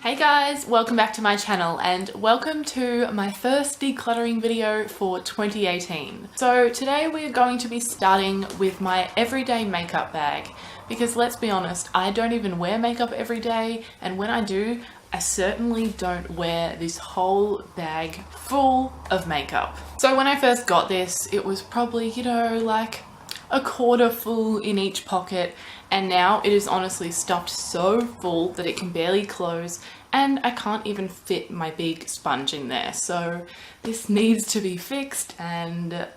Hey guys, welcome back to my channel and welcome to my first decluttering video for 2018. So today we are going to be starting with my everyday makeup bag because let's be honest, I don't even wear makeup every day, and when I do, I certainly don't wear this whole bag full of makeup. So when I first got this, it was probably, like a quarter full in each pocket, and now it is honestly stuffed so full that it can barely close, and I can't even fit my big sponge in there. So this needs to be fixed, and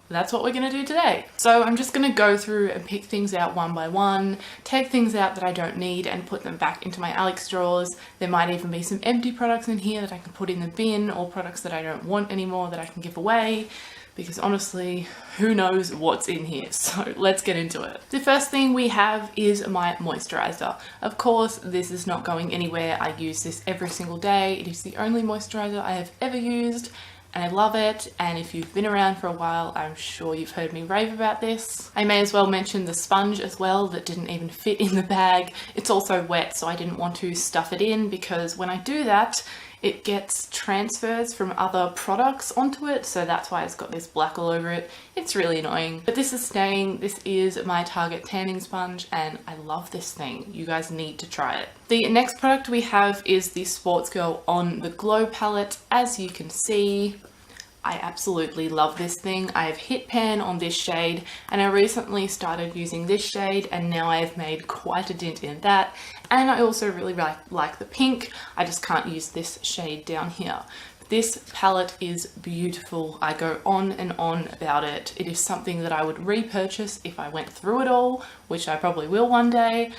that's what we're gonna do today. So I'm just gonna go through and pick things out one by one, take things out that I don't need and put them back into my Alex drawers. There might even be some empty products in here that I can put in the bin, or products that I don't want anymore that I can give away, because honestly, who knows what's in here? So let's get into it. The first thing we have is my moisturizer. Of course, this is not going anywhere. I use this every single day. It is the only moisturizer I have ever used, and I love it. And if you've been around for a while, I'm sure you've heard me rave about this. I may as well mention the sponge as well that didn't even fit in the bag. It's also wet, so I didn't want to stuff it in, because when I do that, it gets transfers from other products onto it, so that's why it's got this black all over it. It's really annoying, but this is staying. This is my Target tanning sponge, and I love this thing. You guys need to try it. The next product we have is the Sports Girl On The Glow palette. As you can see, I absolutely love this thing. I have hit pan on this shade, and I recently started using this shade, and now I have made quite a dent in that. And I also really like the pink. I just can't use this shade down here. This palette is beautiful. I go on and on about it. It is something that I would repurchase if I went through it all, which I probably will one day.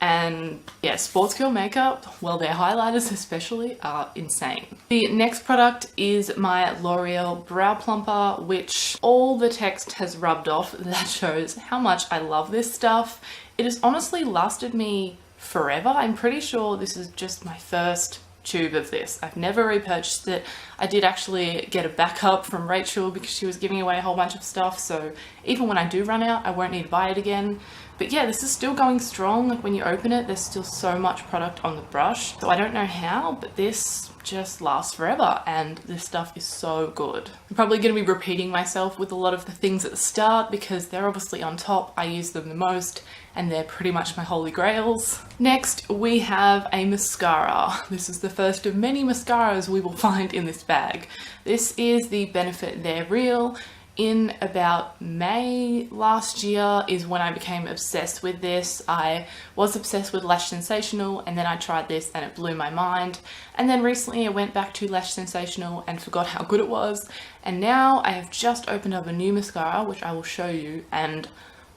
And yeah, Sports Girl makeup, well, their highlighters especially, are insane. The next product is my L'Oreal Brow Plumper, which all the text has rubbed off. That shows how much I love this stuff. It has honestly lasted me forever. I'm pretty sure this is just my first tube of this. I've never repurchased it. I did actually get a backup from Rachel because she was giving away a whole bunch of stuff, so even when I do run out, I won't need to buy it again. But yeah, this is still going strong. Like when you open it, there's still so much product on the brush. So I don't know how, but this just lasts forever, and this stuff is so good. I'm probably going to be repeating myself with a lot of the things at the start because they're obviously on top. I use them the most, and they're pretty much my holy grails. Next, we have a mascara. This is the first of many mascaras we will find in this bag. This is the Benefit They're Real. In about May last year is when I became obsessed with this. I was obsessed with Lash Sensational, and then I tried this and it blew my mind. And then recently I went back to Lash Sensational and forgot how good it was. And now I have just opened up a new mascara, which I will show you, and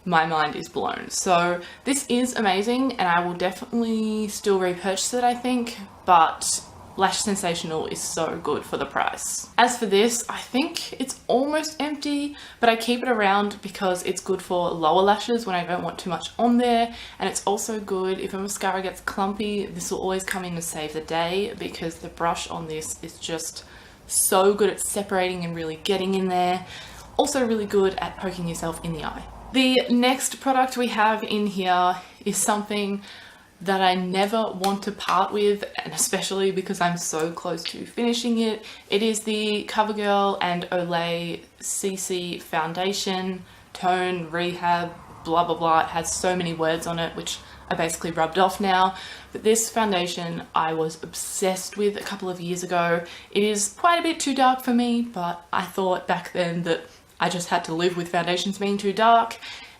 my mind is blown. So this is amazing, and I will definitely still repurchase it, I think, but Lash Sensational is so good for the price. As for this, I think it's almost empty, but I keep it around because it's good for lower lashes when I don't want too much on there, and it's also good if a mascara gets clumpy. This will always come in to save the day because the brush on this is just so good at separating and really getting in there. Also really good at poking yourself in the eye. The next product we have in here is something that I never want to part with, and especially because I'm so close to finishing it. It is the CoverGirl and Olay CC Foundation Tone Rehab blah blah blah. It has so many words on it, which I basically rubbed off now. But this foundation I was obsessed with a couple of years ago. It is quite a bit too dark for me, but I thought back then that I just had to live with foundations being too dark.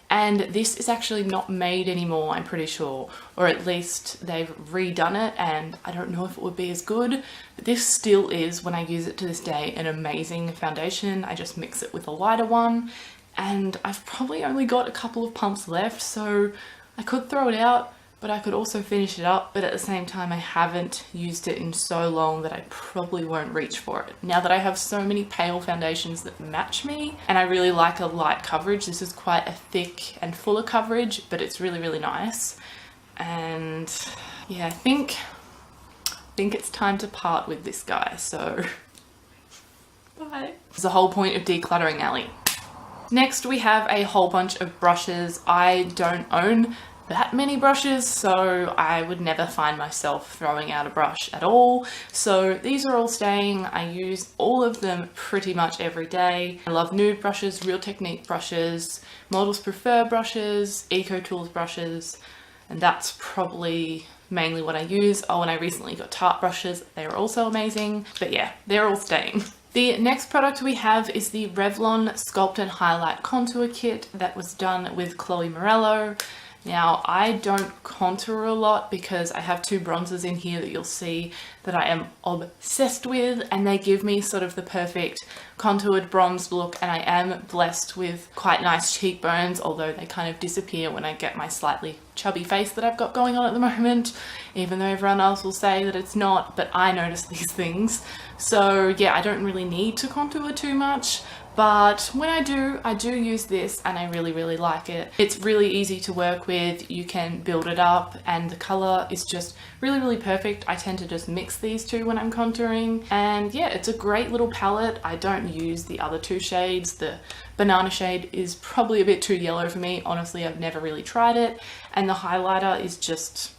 And this is actually not made anymore, I'm pretty sure, or at least they've redone it, and I don't know if it would be as good, but this still is, when I use it to this day, an amazing foundation. I just mix it with a lighter one, and I've probably only got a couple of pumps left, so I could throw it out, but I could also finish it up. But at the same time, I haven't used it in so long that I probably won't reach for it. Now that I have so many pale foundations that match me, and I really like a light coverage, this is quite a thick and fuller coverage, but it's really, really nice. And yeah, I think it's time to part with this guy, so bye. It's the whole point of decluttering, Allie. Next, we have a whole bunch of brushes. I don't own that many brushes, so I would never find myself throwing out a brush at all. So these are all staying. I use all of them pretty much every day. I love nude brushes, Real Technique brushes, Models Prefer brushes, Eco Tools brushes, and that's probably mainly what I use. Oh, and I recently got Tarte brushes. They were also amazing, but yeah, they're all staying. The next product we have is the Revlon Sculpt and Highlight Contour Kit that was done with Chloe Morello. Now, I don't contour a lot because I have two bronzers in here that you'll see that I am obsessed with, and they give me sort of the perfect contoured bronzed look, and I am blessed with quite nice cheekbones, although they kind of disappear when I get my slightly chubby face that I've got going on at the moment, even though everyone else will say that it's not, but I notice these things. So yeah, I don't really need to contour too much. But when I do use this, and I really like it. It's really easy to work with. You can build it up, and the color is just really perfect. I tend to just mix these two when I'm contouring, and yeah, it's a great little palette. I don't use the other two shades. The banana shade is probably a bit too yellow for me. Honestly, I've never really tried it, and the highlighter is just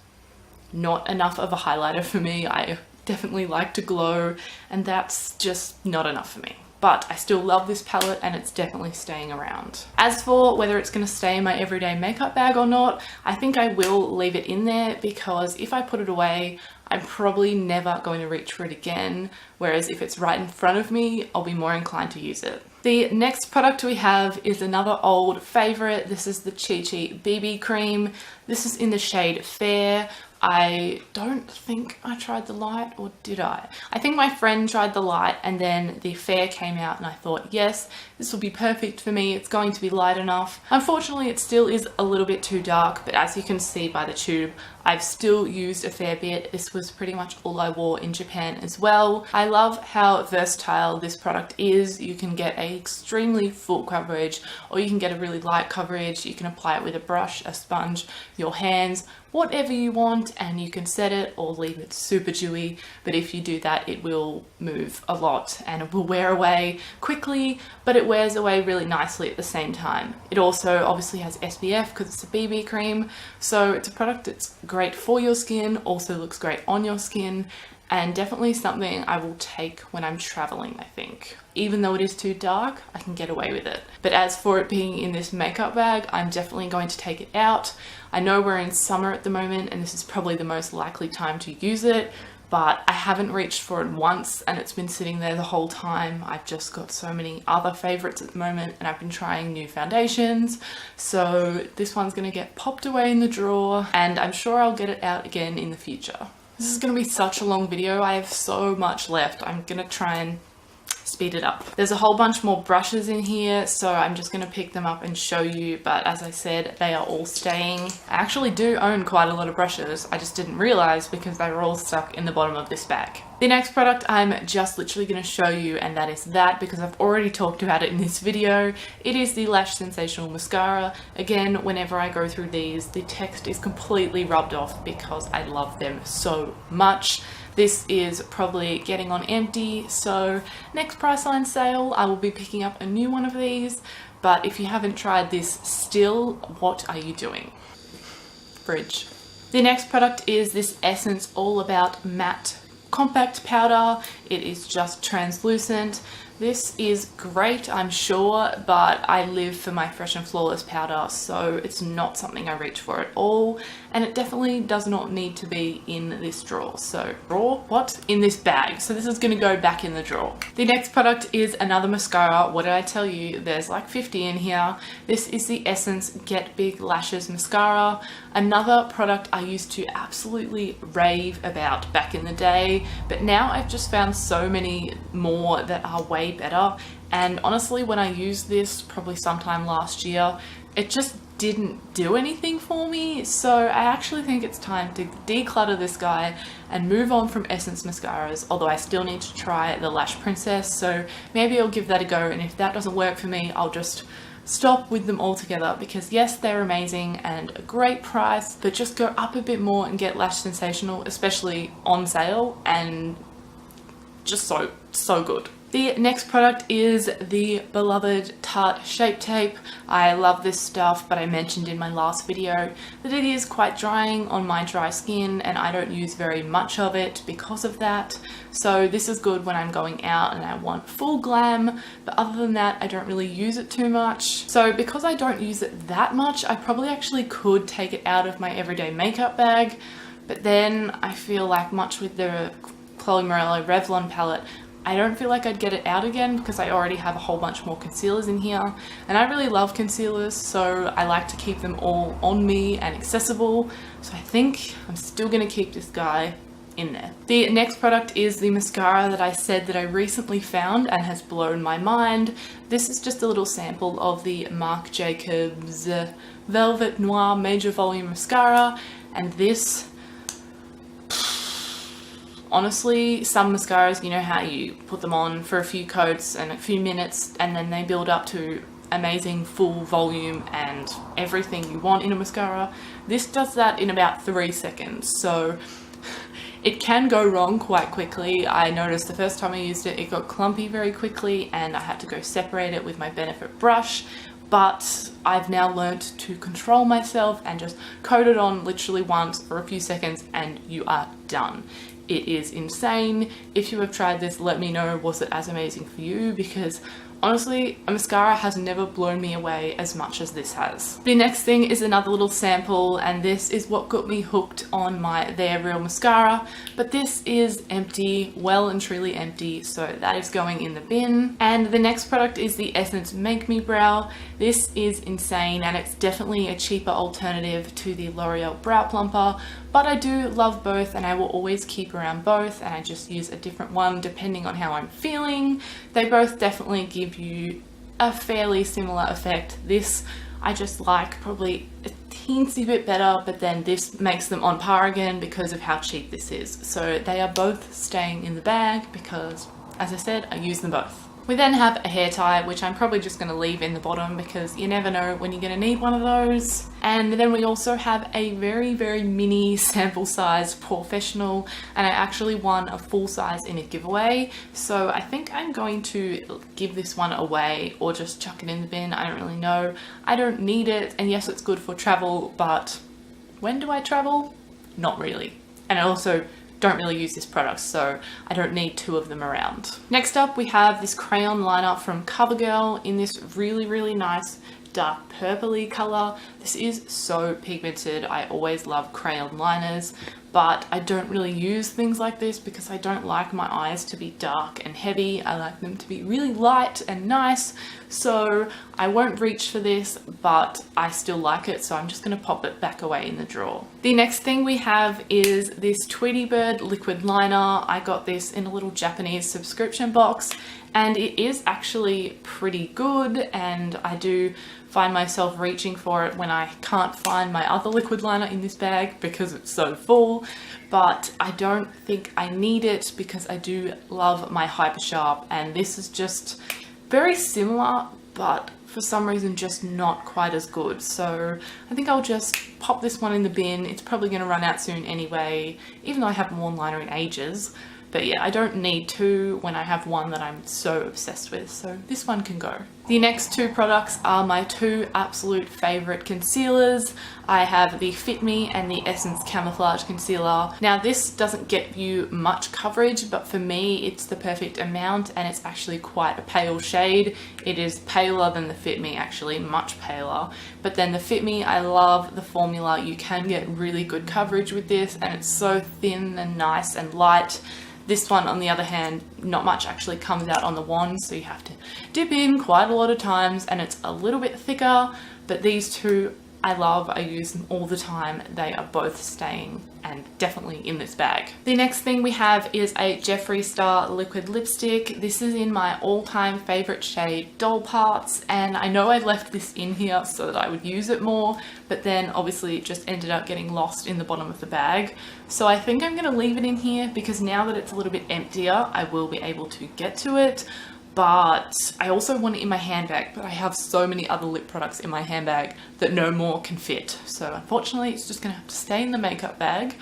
not enough of a highlighter for me. I definitely like to glow, and that's just not enough for me. But I still love this palette, and it's definitely staying around. As for whether it's going to stay in my everyday makeup bag or not, I think I will leave it in there, because if I put it away, I'm probably never going to reach for it again, whereas if it's right in front of me, I'll be more inclined to use it. The next product we have is another old favorite. This is the Chi Chi BB cream. This is in the shade Fair. I don't think I tried the light, or did I? I think my friend tried the light, and then the Fair came out, and I thought, yes, this will be perfect for me. It's going to be light enough. Unfortunately, it still is a little bit too dark, but as you can see by the tube, I've still used a fair bit. This was pretty much all I wore in Japan as well. I love how versatile this product is. You can get a extremely full coverage, or you can get a really light coverage. You can apply it with a brush, a sponge, your hands, whatever you want, and you can set it or leave it super dewy. But if you do that, it will move a lot and it will wear away quickly, but it wears away really nicely at the same time. It also obviously has SPF because it's a BB cream, so it's a product that's great for your skin, also looks great on your skin, and definitely something I will take when I'm traveling, I think. Even though it is too dark, I can get away with it. But as for it being in this makeup bag, I'm definitely going to take it out. I know we're in summer at the moment, and this is probably the most likely time to use it, but I haven't reached for it once, and it's been sitting there the whole time. I've just got so many other favorites at the moment, and I've been trying new foundations, so this one's gonna get popped away in the drawer, and I'm sure I'll get it out again in the future. This is going to be such a long video. I have so much left. I'm going to try and speed it up. There's a whole bunch more brushes in here, so I'm just going to pick them up and show you, but as I said, they are all staying. I actually do own quite a lot of brushes. I just didn't realize because they were all stuck in the bottom of this bag. The next product I'm just literally going to show you, and that is that because I've already talked about it in this video. It is the Lash Sensational Mascara. Again, whenever I go through these, the text is completely rubbed off because I love them so much. This is probably getting on empty, so next Priceline sale I will be picking up a new one of these, but if you haven't tried this still, what are you doing? Fridge. The next product is this Essence All About Matte Compact Powder. It is just translucent. This is great, I'm sure, but I live for my Fresh and Flawless powder, so it's not something I reach for at all, and it definitely does not need to be in this drawer. So, drawer? What? In this bag. So this is going to go back in the drawer. The next product is another mascara. What did I tell you? There's like 50 in here. This is the Essence Get Big Lashes Mascara. Another product I used to absolutely rave about back in the day, but now I've just found so many more that are way better, and honestly when I used this probably sometime last year, it just didn't do anything for me, so I actually think it's time to declutter this guy and move on from Essence mascaras, although I still need to try the Lash Princess, so maybe I'll give that a go, and if that doesn't work for me, I'll just stop with them altogether, because yes, they're amazing and a great price, but just go up a bit more and get Lash Sensational, especially on sale, and just so good. The next product is the beloved Tarte Shape Tape. I love this stuff, but I mentioned in my last video that it is quite drying on my dry skin and I don't use very much of it because of that. So this is good when I'm going out and I want full glam, but other than that, I don't really use it too much. So because I don't use it that much, I probably actually could take it out of my everyday makeup bag, but then I feel like much with the Chloe Morello Revlon palette, I don't feel like I'd get it out again because I already have a whole bunch more concealers in here, and I really love concealers, so I like to keep them all on me and accessible. So I think I'm still gonna keep this guy in there. The next product is the mascara that I said that I recently found and has blown my mind. This is just a little sample of the Marc Jacobs Velvet Noir Major Volume Mascara, and this, honestly, some mascaras, you know how you put them on for a few coats and a few minutes and then they build up to amazing full volume and everything you want in a mascara. This does that in about 3 seconds, so it can go wrong quite quickly. I noticed the first time I used it, it got clumpy very quickly and I had to go separate it with my Benefit brush. But I've now learnt to control myself and just coat it on literally once for a few seconds and you are done. It is insane. If you have tried this, let me know, was it as amazing for you? Because honestly, a mascara has never blown me away as much as this has. The next thing is another little sample, and this is what got me hooked on my They're Real mascara, but this is empty, well and truly empty, so that is going in the bin. And the next product is the Essence Make Me Brow. This is insane and it's definitely a cheaper alternative to the L'Oreal Brow Plumper, but I do love both and I will always keep around both, and I just use a different one depending on how I'm feeling. They both definitely give you a fairly similar effect. This I just like probably a teensy bit better, but then this makes them on par again because of how cheap this is. So they are both staying in the bag because, as I said, I use them both. We then have a hair tie, which I'm probably just going to leave in the bottom because you never know when you're going to need one of those. And then we also have a very, very mini sample size professional, and I actually won a full size in a giveaway. So I think I'm going to give this one away or just chuck it in the bin. I don't really know. I don't need it. And yes, it's good for travel, but when do I travel? Not really. And I also don't really use this product, so I don't need 2 of them around. Next up, we have this crayon liner from CoverGirl in this really, really nice dark purpley color. This is so pigmented. I always love crayon liners, but I don't really use things like this because I don't like my eyes to be dark and heavy. I like them to be really light and nice, so I won't reach for this, but I still like it, so I'm just going to pop it back away in the drawer. The next thing we have is this Tweety Bird liquid liner. I got this in a little Japanese subscription box, and it is actually pretty good, and I do find myself reaching for it when I can't find my other liquid liner in this bag because it's so full, but I don't think I need it because I do love my Hyper Sharp, and this is just very similar, but for some reason just not quite as good. So I think I'll just pop this one in the bin. It's probably going to run out soon anyway, even though I haven't worn liner in ages. But yeah, I don't need 2 when I have one that I'm so obsessed with, so this one can go. The next 2 products are my 2 absolute favorite concealers. I have the Fit Me and the Essence Camouflage Concealer. Now this doesn't get you much coverage, but for me it's the perfect amount, and it's actually quite a pale shade. It is paler than the Fit Me, actually, much paler. But then the Fit Me, I love the formula. You can get really good coverage with this, and it's so thin and nice and light. This one, on the other hand, not much actually comes out on the wand, so you have to dip in quite a lot of times, and it's a little bit thicker, but these 2 I love. I use them all the time. They are both staying and definitely in this bag. The next thing we have is a Jeffree Star liquid lipstick. This is in my all-time favorite shade, Doll Parts, and I know I left this in here so that I would use it more, but then obviously it just ended up getting lost in the bottom of the bag. So I think I'm gonna leave it in here because now that it's a little bit emptier, I will be able to get to it. But I also want it in my handbag, but I have so many other lip products in my handbag that no more can fit. So unfortunately, it's just gonna have to stay in the makeup bag.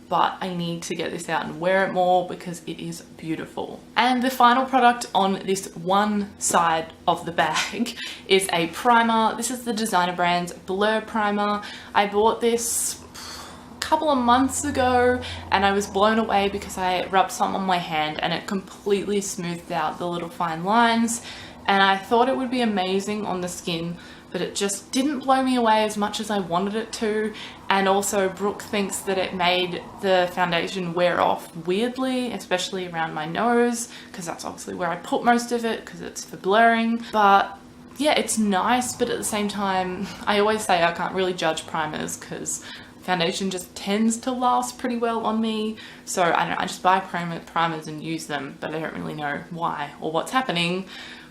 but I need to get this out and wear it more because it is beautiful. And the final product on this one side of the bag is a primer. This is the designer brand's Blur Primer. I bought this a couple of months ago and I was blown away because I rubbed some on my hand and it completely smoothed out the little fine lines, and I thought it would be amazing on the skin, but it just didn't blow me away as much as I wanted it to. And also Brooke thinks that it made the foundation wear off weirdly, especially around my nose, because that's obviously where I put most of it because it's for blurring. But yeah, it's nice, but at the same time, I always say I can't really judge primers because foundation just tends to last pretty well on me. So I don't know, I just buy primers and use them, but I don't really know why or what's happening.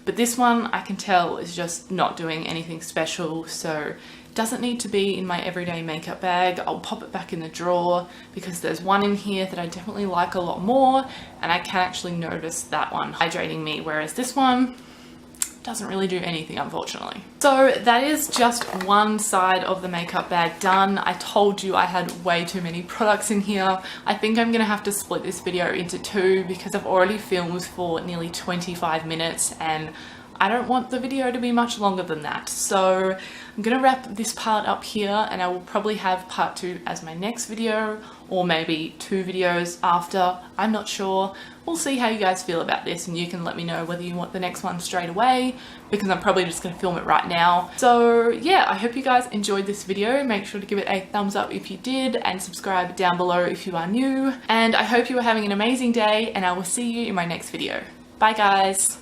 But this one I can tell is just not doing anything special, so it doesn't need to be in my everyday makeup bag. I'll pop it back in the drawer because there's one in here that I definitely like a lot more, and I can actually notice that one hydrating me, whereas this one doesn't really do anything, unfortunately. So that is just one side of the makeup bag done. I told you I had way too many products in here. I think I'm gonna have to split this video into two because I've already filmed for nearly 25 minutes and I don't want the video to be much longer than that. So I'm gonna wrap this part up here, and I will probably have part 2 as my next video, or maybe 2 videos after. I'm not sure. We'll see how you guys feel about this, and you can let me know whether you want the next one straight away, because I'm probably just gonna film it right now. So yeah, I hope you guys enjoyed this video. Make sure to give it a thumbs up if you did, and subscribe down below if you are new. And I hope you are having an amazing day, and I will see you in my next video. Bye guys.